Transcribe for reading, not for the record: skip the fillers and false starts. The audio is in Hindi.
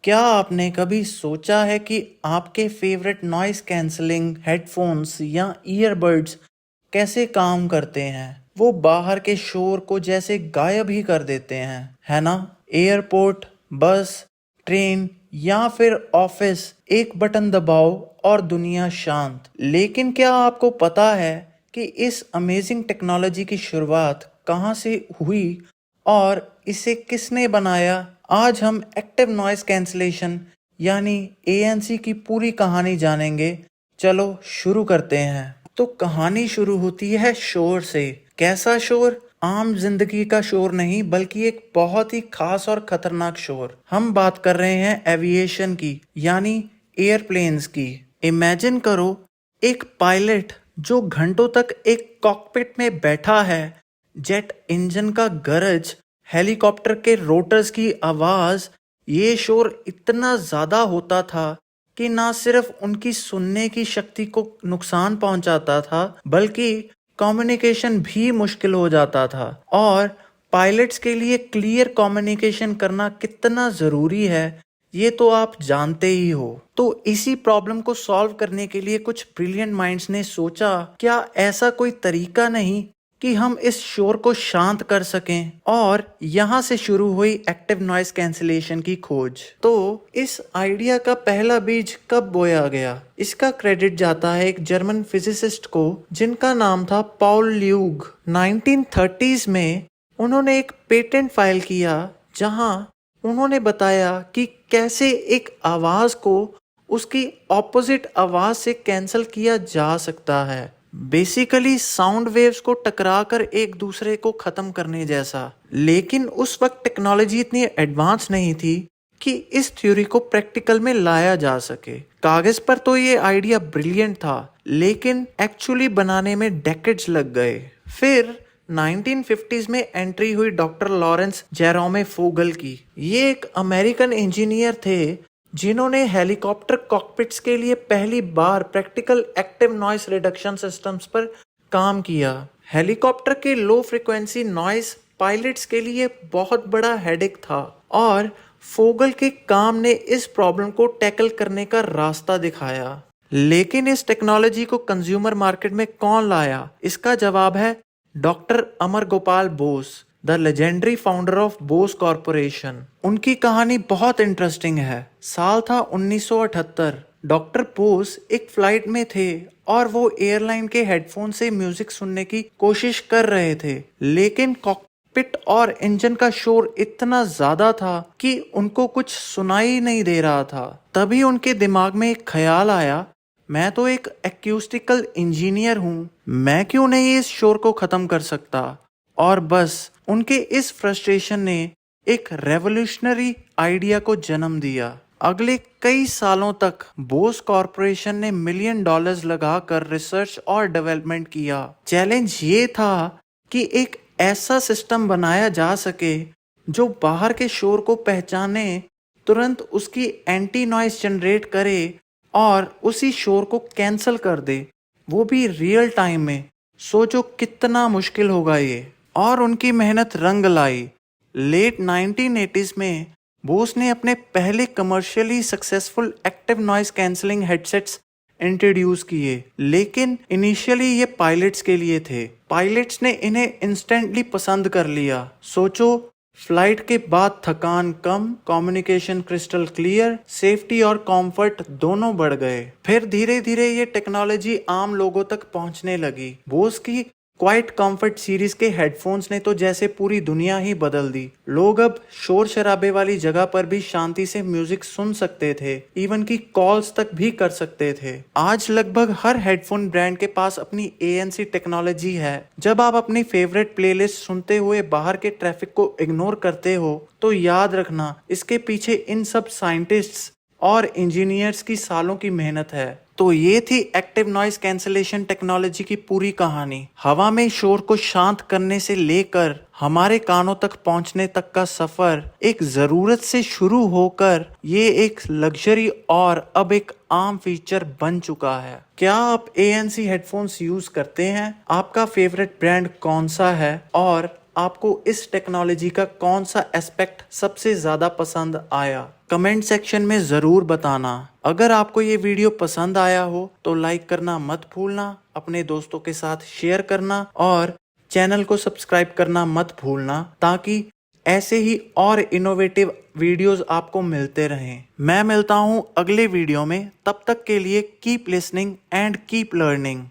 क्या आपने कभी सोचा है कि आपके फेवरेट नॉइस कैंसलिंग हेडफोन्स या ईयरबड्स कैसे काम करते हैं? वो बाहर के शोर को जैसे गायब ही कर देते हैं, है ना? एयरपोर्ट, बस, ट्रेन या फिर ऑफिस, एक बटन दबाओ और दुनिया शांत। लेकिन क्या आपको पता है कि इस अमेजिंग टेक्नोलॉजी की शुरुआत कहाँ से हुई और इसे किसने बनाया? आज हम एक्टिव नॉइस कैंसलेशन यानी एएनसी की पूरी कहानी जानेंगे। चलो शुरू करते हैं। तो कहानी शुरू होती है शोर से। कैसा शोर? आम जिंदगी का शोर नहीं, बल्कि एक बहुत ही खास और खतरनाक शोर। हम बात कर रहे हैं एविएशन की, यानी एयरप्लेन्स की। इमेजिन करो, एक पायलट जो घंटों तक एक कॉकपिट में बैठा है, जेट इंजन का गरज, हेलीकॉप्टर के रोटर्स की आवाज। ये शोर इतना ज्यादा होता था कि ना सिर्फ उनकी सुनने की शक्ति को नुकसान पहुंचाता था, बल्कि कम्युनिकेशन भी मुश्किल हो जाता था। और पायलट्स के लिए क्लियर कम्युनिकेशन करना कितना जरूरी है, ये तो आप जानते ही हो। तो इसी प्रॉब्लम को सॉल्व करने के लिए कुछ ब्रिलियंट माइंड्स ने सोचा, क्या ऐसा कोई तरीका नहीं कि हम इस शोर को शांत कर सकें? और यहाँ से शुरू हुई एक्टिव नॉइस कैंसिलेशन की खोज। तो इस आइडिया का पहला बीज कब बोया गया? इसका क्रेडिट जाता है एक जर्मन फिजिसिस्ट को, जिनका नाम था पॉल ल्यूग। 1930s में उन्होंने एक पेटेंट फाइल किया, जहां उन्होंने बताया कि कैसे एक आवाज को उसकी ऑपोजिट आवाज से कैंसिल किया जा सकता है। बेसिकली साउंड वेव्स को टकराकर एक दूसरे को खत्म करने जैसा। लेकिन उस वक्त टेक्नोलॉजी इतनी एडवांस नहीं थी कि इस थ्योरी को प्रैक्टिकल में लाया जा सके। कागज पर तो ये आइडिया ब्रिलियंट था, लेकिन एक्चुअली बनाने में डेकेड्स लग गए। फिर 1950s में एंट्री हुई डॉक्टर लॉरेंस जेरोमे फोगल की। ये एक अमेरिकन इंजीनियर थे, जिन्होंने हेलीकॉप्टर कॉकपिट्स के लिए पहली बार practical active noise reduction systems पर काम किया। हेलीकॉप्टर के लो फ्रिक्वेंसी नॉइस पायलट्स के लिए बहुत बड़ा हेडेक था, और फोगल के काम ने इस प्रॉब्लम को टैकल करने का रास्ता दिखाया। लेकिन इस टेक्नोलॉजी को कंज्यूमर मार्केट में कौन लाया? इसका जवाब है doctor Amar Gopal Bose, the legendary founder of Bose corporation. उनकी कहानी बहुत इंटरेस्टिंग है। साल था 1978। डॉक्टर बोस एक फ्लाइट में थे और वो एयरलाइन के हेडफोन से म्यूजिक सुनने की कोशिश कर रहे थे, लेकिन कॉकपिट और इंजन का शोर इतना ज्यादा था कि उनको कुछ सुनाई नहीं दे रहा था। तभी उनके दिमाग में एक ख्याल आया, मैं तो एक एक्यूस्टिकल इंजीनियर हूँ, मैं क्यों नहीं इस शोर को खत्म कर सकता? और बस उनके इस फ्रस्ट्रेशन ने एक रेवोल्यूशनरी आइडिया को जन्म दिया। अगले कई सालों तक बोस कॉरपोरेशन ने $1 मिलियन लगाकर रिसर्च और डेवलपमेंट किया। चैलेंज ये था कि एक ऐसा सिस्टम बनाया जा सके जो बाहर के शोर को पहचाने, तुरंत उसकी एंटी नॉइस जनरेट करे और उसी शोर को कैंसल कर दे, वो भी रियल टाइम में। सोचो कितना मुश्किल होगा ये। और उनकी मेहनत रंग लाई। लेट 1980s में बोस ने अपने पहले commercially successful active noise cancelling headsets introduce किए, लेकिन इनिशियली ये पायलट्स के लिए थे। पायलट्स ने इन्हें इंस्टेंटली पसंद कर लिया। सोचो, फ्लाइट के बाद थकान कम, कम्युनिकेशन क्रिस्टल क्लियर, सेफ्टी और कंफर्ट दोनों बढ़ गए। फिर धीरे धीरे ये टेक्नोलॉजी आम लोगों तक पहुंचने लगी। बोस की क्वाइट कंफर्ट सीरीज के हेडफोन्स ने तो जैसे पूरी दुनिया ही बदल दी। लोग अब शोर शराबे वाली जगह पर भी शांति से म्यूजिक सुन सकते थे, इवन की कॉल्स तक भी कर सकते थे। आज लगभग हर हेडफोन ब्रांड के पास अपनी एएनसी टेक्नोलॉजी है। जब आप अपनी फेवरेट प्लेलिस्ट सुनते हुए बाहर के ट्रैफिक को इग्नोर करते हो, तो याद रखना, इसके पीछे इन सब साइंटिस्ट्स और इंजीनियर्स की सालों की मेहनत है। तो ये थी एक्टिव नॉइस कैंसलेशन टेक्नोलॉजी की पूरी कहानी। हवा में शोर को शांत करने से लेकर हमारे कानों तक पहुंचने तक का सफर एक जरूरत से शुरू होकर ये एक लग्जरी और अब एक आम फीचर बन चुका है। क्या आप एएनसी हेडफोन्स यूज करते हैं? आपका फेवरेट ब्रांड कौन सा है और आपको इस टेक्नोलॉजी का कौन सा एस्पेक्ट सबसे ज़्यादा पसंद आया, कमेंट सेक्शन में ज़रूर बताना। अगर आपको ये वीडियो पसंद आया हो तो लाइक करना मत भूलना, अपने दोस्तों के साथ शेयर करना और चैनल को सब्सक्राइब करना मत भूलना, ताकि ऐसे ही और इनोवेटिव वीडियोस आपको मिलते रहें। मैं मिलता हूँ अगले वीडियो में, तब तक के लिए keep listening and keep learning.